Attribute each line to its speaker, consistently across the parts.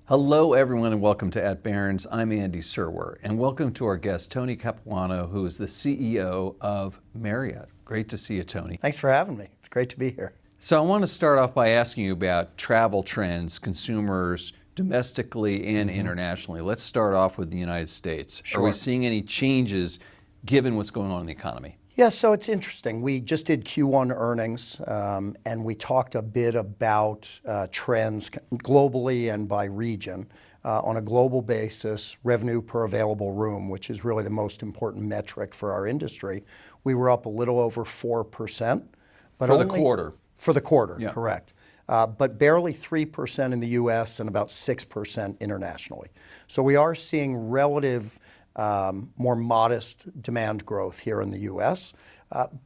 Speaker 1: Hello, everyone, and welcome to At Barrons. I'm Andy Serwer, and welcome to our guest, Tony Capuano, who is the CEO of Marriott. Great to see you, Tony.
Speaker 2: Thanks for having me. It's great to be here.
Speaker 1: So I want to start off by asking you about travel trends, consumers domestically and internationally. Let's start off with the United States.
Speaker 2: Sure.
Speaker 1: Are we seeing any changes given what's going on in the economy?
Speaker 2: Yeah, so it's interesting. We just did Q1 earnings, and we talked a bit about trends globally and by region. On a global basis, revenue per available room, which is really the most important metric for our industry, we were up a little over 4%. But
Speaker 1: For the quarter.
Speaker 2: For the quarter,
Speaker 1: Yeah.
Speaker 2: correct. But barely 3% in the US and about 6% internationally. So we are seeing relative more modest demand growth here in the US.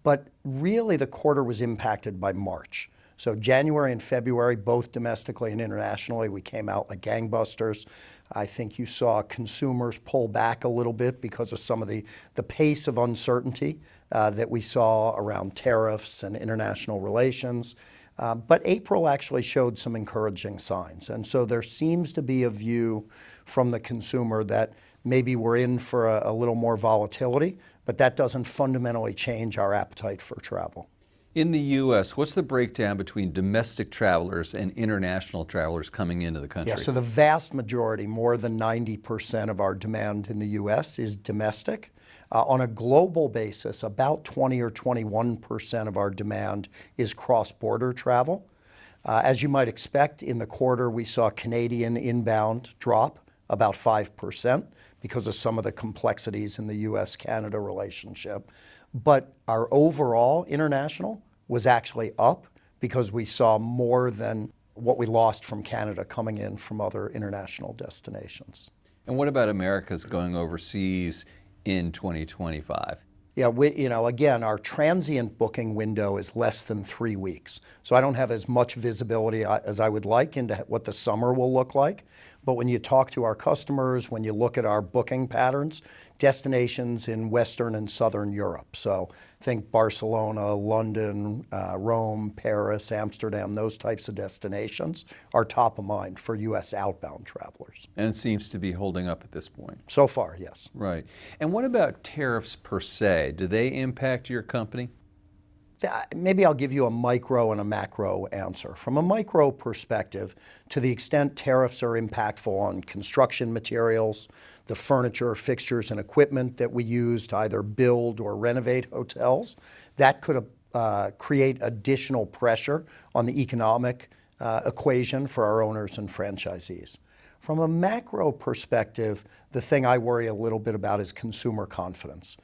Speaker 2: But really the quarter was impacted by March. So January and February, both domestically and internationally, we came out like gangbusters. I think you saw consumers pull back a little bit because of some of the pace of uncertainty that we saw around tariffs and international relations. But April actually showed some encouraging signs. And so there seems to be a view from the consumer that maybe we're in for a little more volatility, but that doesn't fundamentally change our appetite for travel.
Speaker 1: In the U.S., what's the breakdown between domestic travelers and international travelers coming into the country?
Speaker 2: Yeah, so the vast majority, more than 90% of our demand in the U.S. is domestic. On a global basis, about 20 or 21% of our demand is cross-border travel. As you might expect, in the quarter, we saw Canadian inbound drop about 5% because of some of the complexities in the U.S.-Canada relationship. But our overall international was actually up because we saw more than what we lost from Canada coming in from other international destinations.
Speaker 1: And what about Americans going overseas in 2025?
Speaker 2: Yeah, again, our transient booking window is less than 3 weeks. So I don't have as much visibility as I would like into what the summer will look like. But when you talk to our customers, when you look at our booking patterns, destinations in Western and Southern Europe. So think Barcelona, London, Rome, Paris, Amsterdam, those types of destinations are top of mind for U.S. outbound travelers.
Speaker 1: And it seems to be holding up at this point.
Speaker 2: So far, yes.
Speaker 1: Right. And what about tariffs per se? Do they impact your company?
Speaker 2: Maybe I'll give you a micro and a macro answer. From a micro perspective, to the extent tariffs are impactful on construction materials, the furniture, fixtures, and equipment that we use to either build or renovate hotels, that could create additional pressure on the economic equation for our owners and franchisees. From a macro perspective, the thing I worry a little bit about is consumer confidence.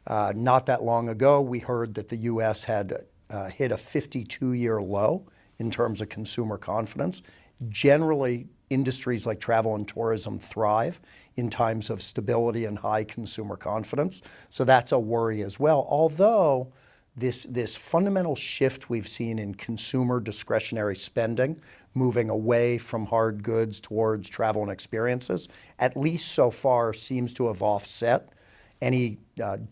Speaker 2: Not that long ago, we heard that the U.S. had hit a 52-year low in terms of consumer confidence. Generally, industries like travel and tourism thrive in times of stability and high consumer confidence. So that's a worry as well. Although this fundamental shift we've seen in consumer discretionary spending, moving away from hard goods towards travel and experiences, at least so far seems to have offset any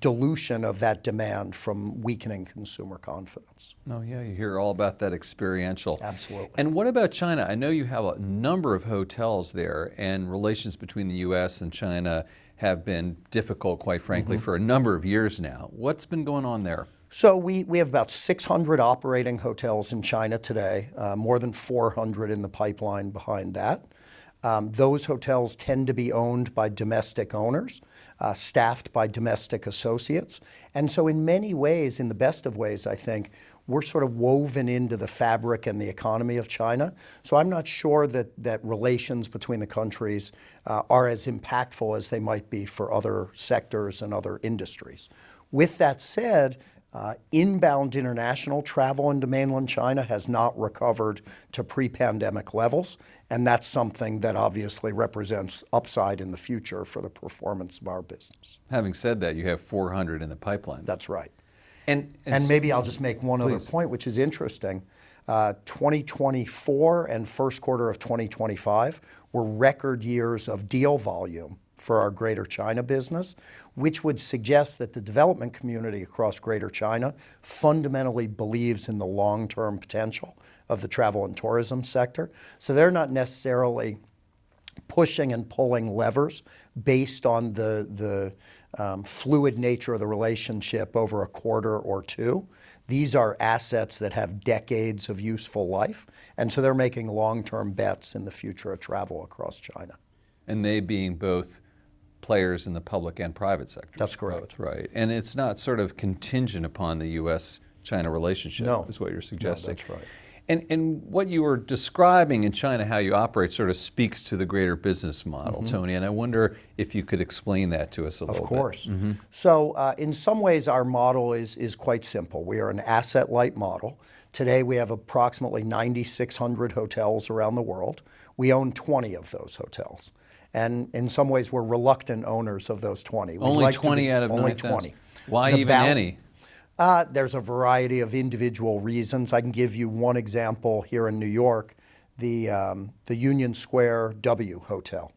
Speaker 2: dilution of that demand from weakening consumer confidence.
Speaker 1: Oh yeah, you hear all about that experiential.
Speaker 2: Absolutely.
Speaker 1: And what about China? I know you have a number of hotels there, and relations between the U.S. and China have been difficult, quite frankly, for a number of years now. What's been going on there?
Speaker 2: So we have about 600 operating hotels in China today, more than 400 in the pipeline behind that. Those hotels tend to be owned by domestic owners, staffed by domestic associates. And so in many ways, in the best of ways, I think, we're sort of woven into the fabric and the economy of China. So I'm not sure that relations between the countries are as impactful as they might be for other sectors and other industries. With that said, inbound international travel into mainland China has not recovered to pre-pandemic levels, and that's something that obviously represents upside in the future for the performance of our business.
Speaker 1: Having said that, you have 400 in the pipeline.
Speaker 2: That's right.
Speaker 1: And
Speaker 2: maybe I'll just make one other point, which is interesting. 2024 and first quarter of 2025 were record years of deal volume for our Greater China business, which would suggest that the development community across Greater China fundamentally believes in the long-term potential of the travel and tourism sector. So they're not necessarily pushing and pulling levers based on the fluid nature of the relationship over a quarter or two. These are assets that have decades of useful life, and so they're making long-term bets in the future of travel across China.
Speaker 1: And they being both players in the public and private sector.
Speaker 2: That's correct.
Speaker 1: Both, right. And it's not sort of contingent upon the U.S.-China relationship, is what you're suggesting.
Speaker 2: No, that's right.
Speaker 1: And what you were describing in China, how you operate, sort of speaks to the greater business model, Tony, and I wonder if you could explain that to us a little bit.
Speaker 2: Of course. So in some ways, our model is quite simple. We are an asset-light model. Today, we have approximately 9,600 hotels around the world. We own 20 of those hotels. And in some ways, we're reluctant owners of those 20.
Speaker 1: Only 20 out of 9,000?
Speaker 2: Only 20.
Speaker 1: Why even any?
Speaker 2: There's a variety of individual reasons. I can give you one example here in New York, the Union Square W Hotel.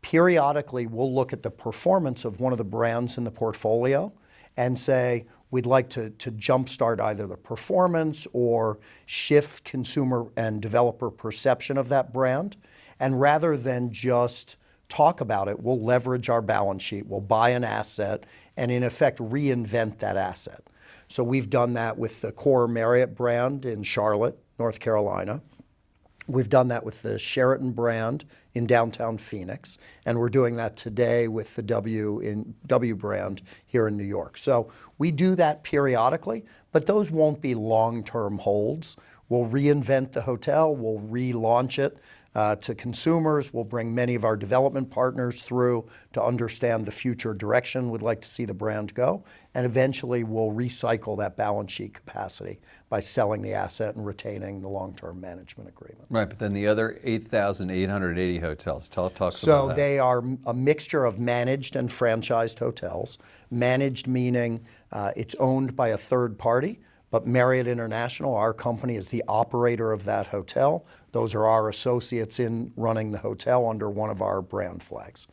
Speaker 2: Periodically, we'll look at the performance of one of the brands in the portfolio and say, we'd like to jumpstart either the performance or shift consumer and developer perception of that brand. And rather than just talk about it, we'll leverage our balance sheet, we'll buy an asset, and in effect reinvent that asset. So we've done that with the core Marriott brand in Charlotte, North Carolina. We've done that with the Sheraton brand in downtown Phoenix, and we're doing that today with the W brand here in New York. So we do that periodically, but those won't be long-term holds. We'll reinvent the hotel, we'll relaunch it to consumers. We'll bring many of our development partners through to understand the future direction we'd like to see the brand go, and eventually we'll recycle that balance sheet capacity by selling the asset and retaining the long-term management agreement.
Speaker 1: Right, but then the other 8,880 hotels, talk about that.
Speaker 2: So they are a mixture of managed and franchised hotels. Managed meaning it's owned by a third party, but Marriott International, our company, is the operator of that hotel. Those are our associates in running the hotel under one of our brand flags.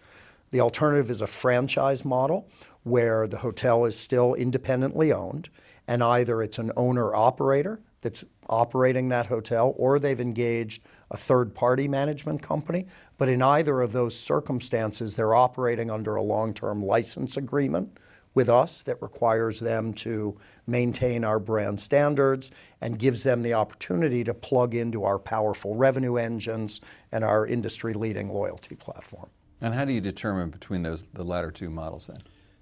Speaker 2: The alternative is a franchise model where the hotel is still independently owned, and either it's an owner-operator that's operating that hotel, or they've engaged a third-party management company. But in either of those circumstances, they're operating under a long-term license agreement with us that requires them to maintain our brand standards and gives them the opportunity to plug into our powerful revenue engines and our industry-leading loyalty platform.
Speaker 1: And how do you determine between the latter two models then?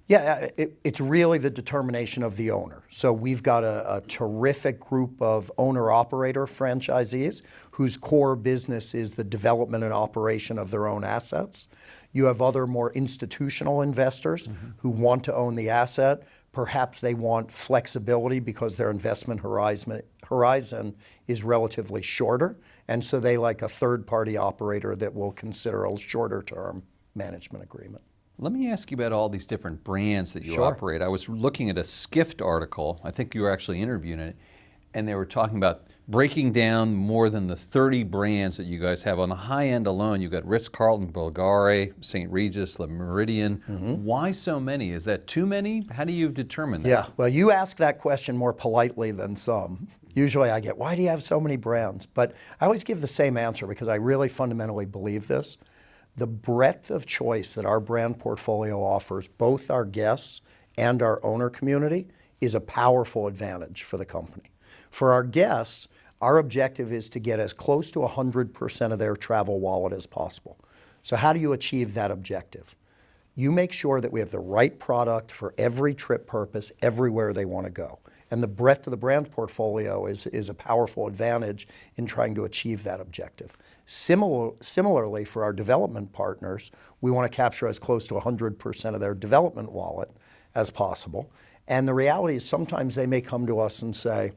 Speaker 2: Yeah, it's really the determination of the owner. So we've got a terrific group of owner-operator franchisees whose core business is the development and operation of their own assets. You have other more institutional investors who want to own the asset. Perhaps they want flexibility because their investment horizon is relatively shorter, and so they like a third-party operator that will consider a shorter-term management agreement.
Speaker 1: Let me ask you about all these different brands that you operate. I was looking at a Skift article, I think you were actually interviewing it, and they were talking about breaking down more than the 30 brands that you guys have. On the high end alone, you've got Ritz-Carlton, Bulgari, St. Regis, Le Méridien. Why so many? Is that too many? How do you determine that?
Speaker 2: Yeah, well, you ask that question more politely than some. Usually I get, why do you have so many brands? But I always give the same answer because I really fundamentally believe this. The breadth of choice that our brand portfolio offers both our guests and our owner community is a powerful advantage for the company. For our guests, our objective is to get as close to 100% of their travel wallet as possible. So how do you achieve that objective? You make sure that we have the right product for every trip purpose, everywhere they want to go. And the breadth of the brand portfolio is a powerful advantage in trying to achieve that objective. Similarly, for our development partners, we want to capture as close to 100% of their development wallet as possible. And the reality is sometimes they may come to us and say,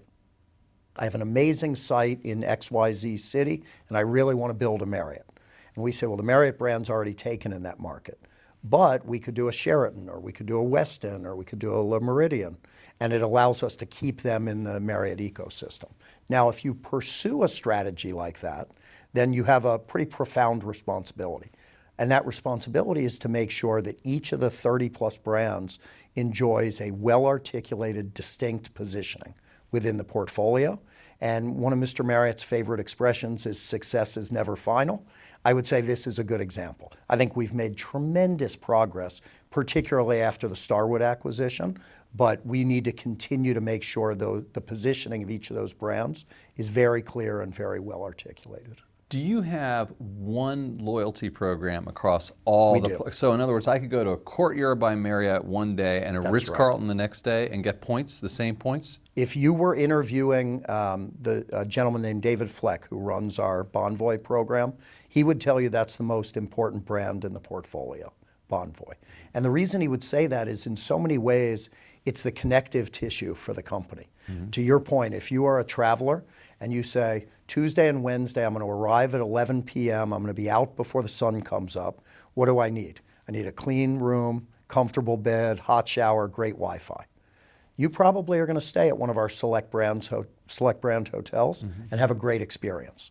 Speaker 2: I have an amazing site in XYZ city, and I really want to build a Marriott. And we say, well, the Marriott brand's already taken in that market. But we could do a Sheraton, or we could do a Westin, or we could do a Le Méridien, and it allows us to keep them in the Marriott ecosystem. Now, if you pursue a strategy like that, then you have a pretty profound responsibility. And that responsibility is to make sure that each of the 30-plus brands enjoys a well-articulated, distinct positioning. within the portfolio. And one of Mr. Marriott's favorite expressions is success is never final. I would say this is a good example. I think we've made tremendous progress, particularly after the Starwood acquisition, but we need to continue to make sure the positioning of each of those brands is very clear and very well articulated.
Speaker 1: Do you have one loyalty program across all
Speaker 2: We
Speaker 1: the?
Speaker 2: do.
Speaker 1: So in other words, I could go to a Courtyard by Marriott one day and a
Speaker 2: That's
Speaker 1: Ritz-Carlton the next day and get points, the same points?
Speaker 2: If you were interviewing a gentleman named David Fleck, who runs our Bonvoy program, he would tell you that's the most important brand in the portfolio, Bonvoy. And the reason he would say that is in so many ways, it's the connective tissue for the company. To your point, if you are a traveler and you say, Tuesday and Wednesday, I'm going to arrive at 11 p.m., I'm going to be out before the sun comes up, what do I need? I need a clean room, comfortable bed, hot shower, great Wi-Fi. You probably are going to stay at one of our select brand hotels and have a great experience.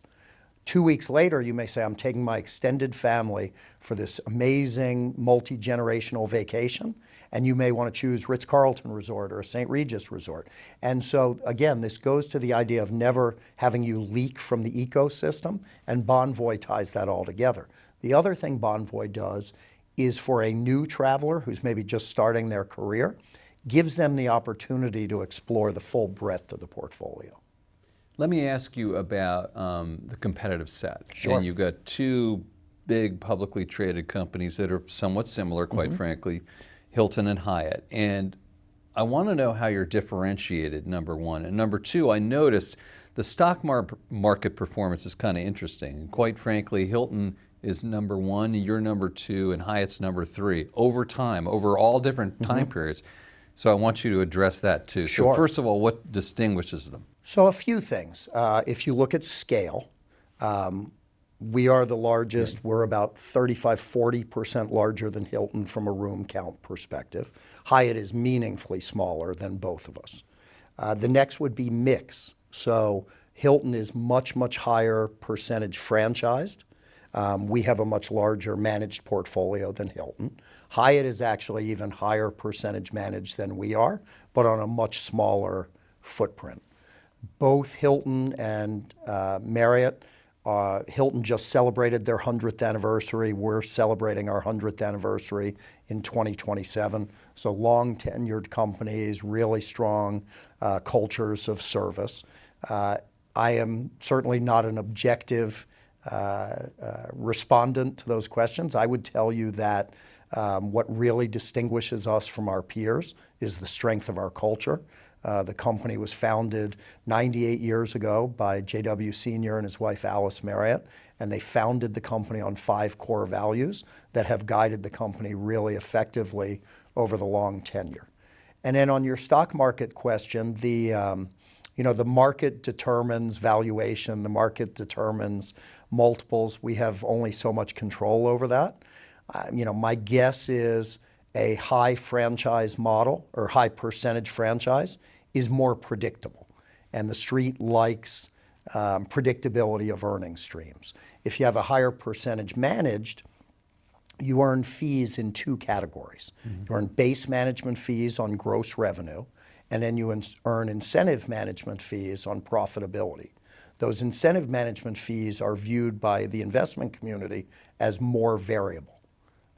Speaker 2: 2 weeks later, you may say, I'm taking my extended family for this amazing multi-generational vacation, and you may want to choose Ritz-Carlton Resort or a St. Regis Resort. And so, again, this goes to the idea of never having you leak from the ecosystem, and Bonvoy ties that all together. The other thing Bonvoy does is for a new traveler who's maybe just starting their career, gives them the opportunity to explore the full breadth of the portfolio.
Speaker 1: Let me ask you about the competitive set.
Speaker 2: Sure.
Speaker 1: And you've got two big publicly traded companies that are somewhat similar, quite frankly, Hilton and Hyatt. And I want to know how you're differentiated, number one. And number two, I noticed the stock market performance is kind of interesting. And quite frankly, Hilton is number one, you're number two, and Hyatt's number three over time, over all different time periods. So I want you to address that too.
Speaker 2: Sure.
Speaker 1: So first of all, what distinguishes them?
Speaker 2: So a few things. If you look at scale, we are the largest. We're about 35–40% larger than Hilton from a room count perspective. Hyatt is meaningfully smaller than both of us. The next would be mix. So Hilton is much, much higher percentage franchised. We have a much larger managed portfolio than Hilton. Hyatt is actually even higher percentage managed than we are, but on a much smaller footprint. Both Hilton and Marriott, Hilton just celebrated their 100th anniversary. We're celebrating our 100th anniversary in 2027. So long tenured companies, really strong cultures of service. I am certainly not an objective respondent to those questions. I would tell you that what really distinguishes us from our peers is the strength of our culture. The company was founded 98 years ago by J.W. Sr. and his wife Alice Marriott, and they founded the company on 5 core values that have guided the company really effectively over the long tenure. And then on your stock market question, the market determines valuation, the market determines multiples. We have only so much control over that. My guess is a high franchise model or high percentage franchise is more predictable. And the street likes predictability of earnings streams. If you have a higher percentage managed, you earn fees in 2 categories. You earn base management fees on gross revenue, and then you earn incentive management fees on profitability. Those incentive management fees are viewed by the investment community as more variable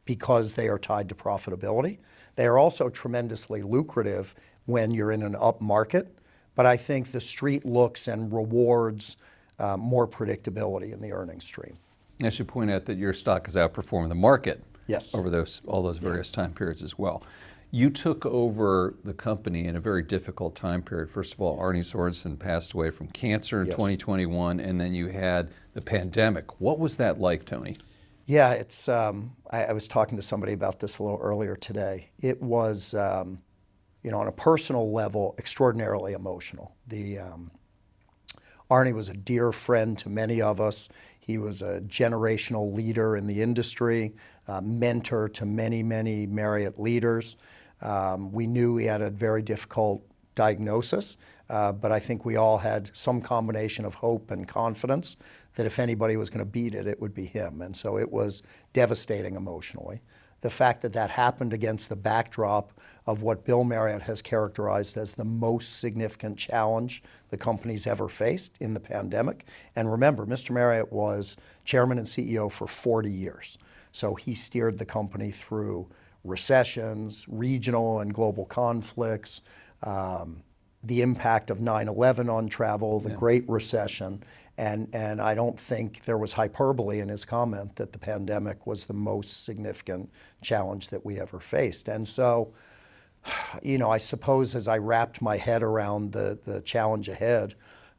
Speaker 2: because they are tied to profitability. They are also tremendously lucrative when you're in an up market, but I think the street looks and rewards more predictability in the earnings stream.
Speaker 1: I should point out that your stock has outperformed the market
Speaker 2: Yes.
Speaker 1: over all those various time periods as well. You took over the company in a very difficult time period. First of all, Arnie Sorensen passed away from cancer in 2021, and then you had the pandemic. What was that like, Tony?
Speaker 2: Yeah, it's. I was talking to somebody about this a little earlier today. It was, on a personal level, extraordinarily emotional. Arnie was a dear friend to many of us. He was a generational leader in the industry, mentor to many, many Marriott leaders. We knew he had a very difficult diagnosis, but I think we all had some combination of hope and confidence that if anybody was going to beat it, it would be him. And so it was devastating emotionally. the fact that that happened against the backdrop of what Bill Marriott has characterized as the most significant challenge the company's ever faced in the pandemic. And remember, Mr. Marriott was chairman and CEO for 40 years. So he steered the company through recessions, regional and global conflicts, the impact of 9/11 on travel, the Great Recession, and I don't think there was hyperbole in his comment that the pandemic was the most significant challenge that we ever faced. And so, I suppose as I wrapped my head around the challenge ahead,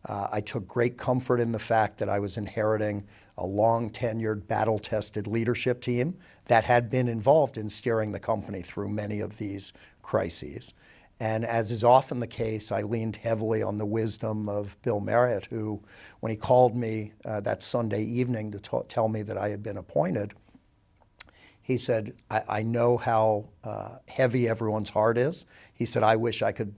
Speaker 2: I took great comfort in the fact that I was inheriting a long-tenured, battle-tested leadership team that had been involved in steering the company through many of these crises. And as is often the case, I leaned heavily on the wisdom of Bill Marriott, who, when he called me that Sunday evening to tell me that I had been appointed, he said, I know how heavy everyone's heart is. He said, I wish I could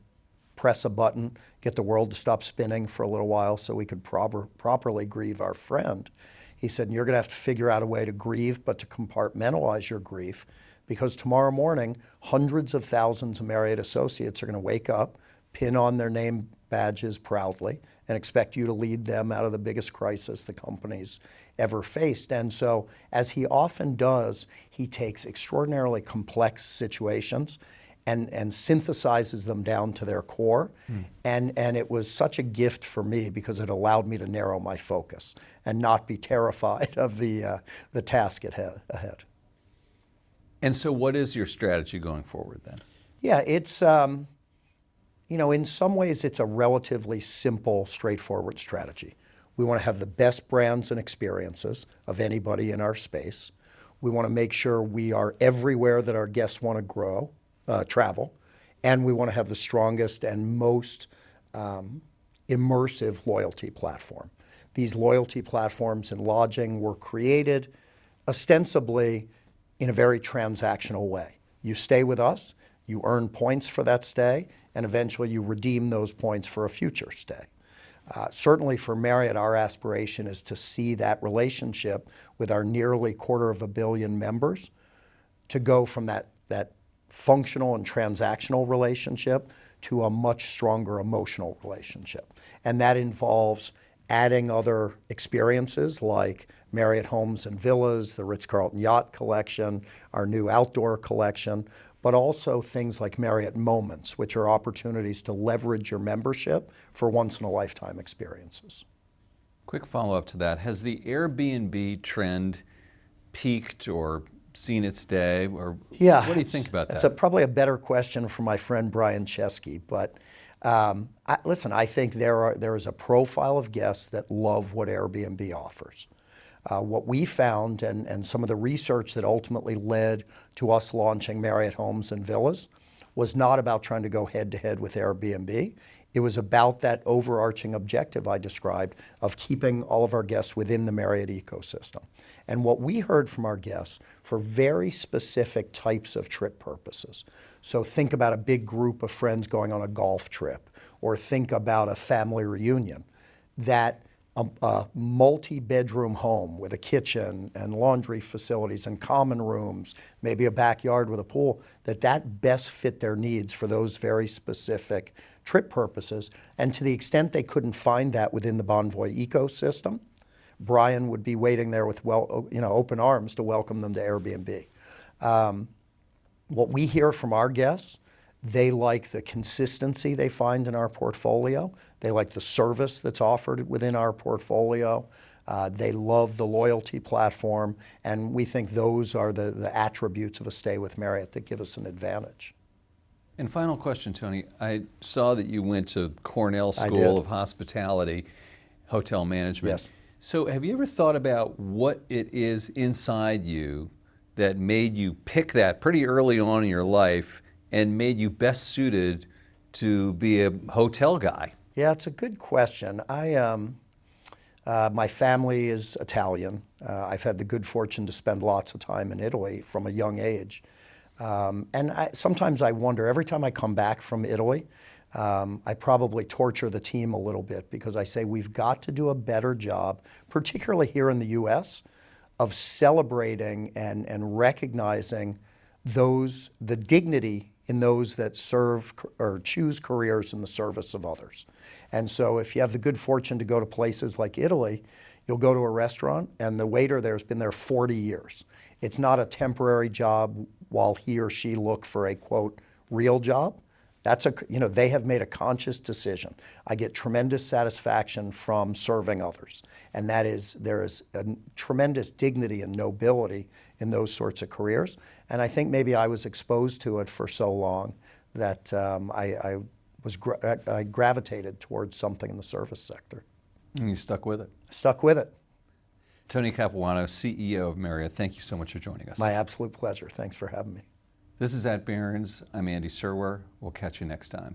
Speaker 2: press a button, get the world to stop spinning for a little while so we could properly grieve our friend. He said, you're going to have to figure out a way to grieve, but to compartmentalize your grief, because tomorrow morning, hundreds of thousands of Marriott associates are going to wake up, pin on their name badges proudly, and expect you to lead them out of the biggest crisis the company's ever faced. And so, as he often does, he takes extraordinarily complex situations and synthesizes them down to their core. And it was such a gift for me because it allowed me to narrow my focus and not be terrified of the task ahead.
Speaker 1: And so what is your strategy going forward then?
Speaker 2: Yeah, it's, in some ways it's a relatively simple, straightforward strategy. We want to have the best brands and experiences of anybody in our space. We want to make sure we are everywhere that our guests want to travel. And we want to have the strongest and most immersive loyalty platform. These loyalty platforms in lodging were created ostensibly in a very transactional way. You stay with us, you earn points for that stay, and eventually you redeem those points for a future stay. Certainly for Marriott, our aspiration is to see that relationship with our nearly 250 million members to go from that functional and transactional relationship to a much stronger emotional relationship. And that involves adding other experiences like Marriott Homes and Villas, the Ritz-Carlton Yacht Collection, our new outdoor collection, but also things like Marriott Moments, which are opportunities to leverage your membership for once-in-a-lifetime experiences.
Speaker 1: Quick follow-up to that. Has the Airbnb trend peaked or seen its day? Or
Speaker 2: Yeah,
Speaker 1: what do you think about that?
Speaker 2: That's probably a better question for my friend Brian Chesky, but listen, I think there is a profile of guests that love what Airbnb offers. What we found, and some of the research that ultimately led to us launching Marriott Homes and Villas, was not about trying to go head-to-head with Airbnb. It was about that overarching objective I described of keeping all of our guests within the Marriott ecosystem. And what we heard from our guests for very specific types of trip purposes. So think about a big group of friends going on a golf trip, or think about a family reunion, that a multi-bedroom home with a kitchen and laundry facilities and common rooms, maybe a backyard with a pool, that best fit their needs for those very specific trip purposes. And to the extent they couldn't find that within the Bonvoy ecosystem, Brian would be waiting there with open arms to welcome them to Airbnb. What we hear from our guests, they like the consistency they find in our portfolio. They like the service that's offered within our portfolio. They love the loyalty platform. And we think those are the attributes of a stay with Marriott that give us an advantage.
Speaker 1: And final question, Tony. I saw that you went to Cornell School of Hospitality, Hotel Management.
Speaker 2: Yes.
Speaker 1: So have you ever thought about what it is inside you that made you pick that pretty early on in your life and made you best suited to be a hotel guy?
Speaker 2: Yeah, it's a good question. My family is Italian. I've had the good fortune to spend lots of time in Italy from a young age. Sometimes I wonder, every time I come back from Italy, I probably torture the team a little bit because I say we've got to do a better job, particularly here in the U.S., of celebrating and recognizing the dignity in those that serve or choose careers in the service of others. And so if you have the good fortune to go to places like Italy, you'll go to a restaurant and the waiter there has been there 40 years. It's not a temporary job while he or she look for a, quote, real job. They have made a conscious decision. I get tremendous satisfaction from serving others. And there is a tremendous dignity and nobility in those sorts of careers. And I think maybe I was exposed to it for so long that I gravitated towards something in the service sector.
Speaker 1: And you stuck with it.
Speaker 2: Stuck with it.
Speaker 1: Tony Capuano, CEO of Marriott, thank you so much for joining us.
Speaker 2: My absolute pleasure. Thanks for having me.
Speaker 1: This is at Barrons. I'm Andy Serwer. We'll catch you next time.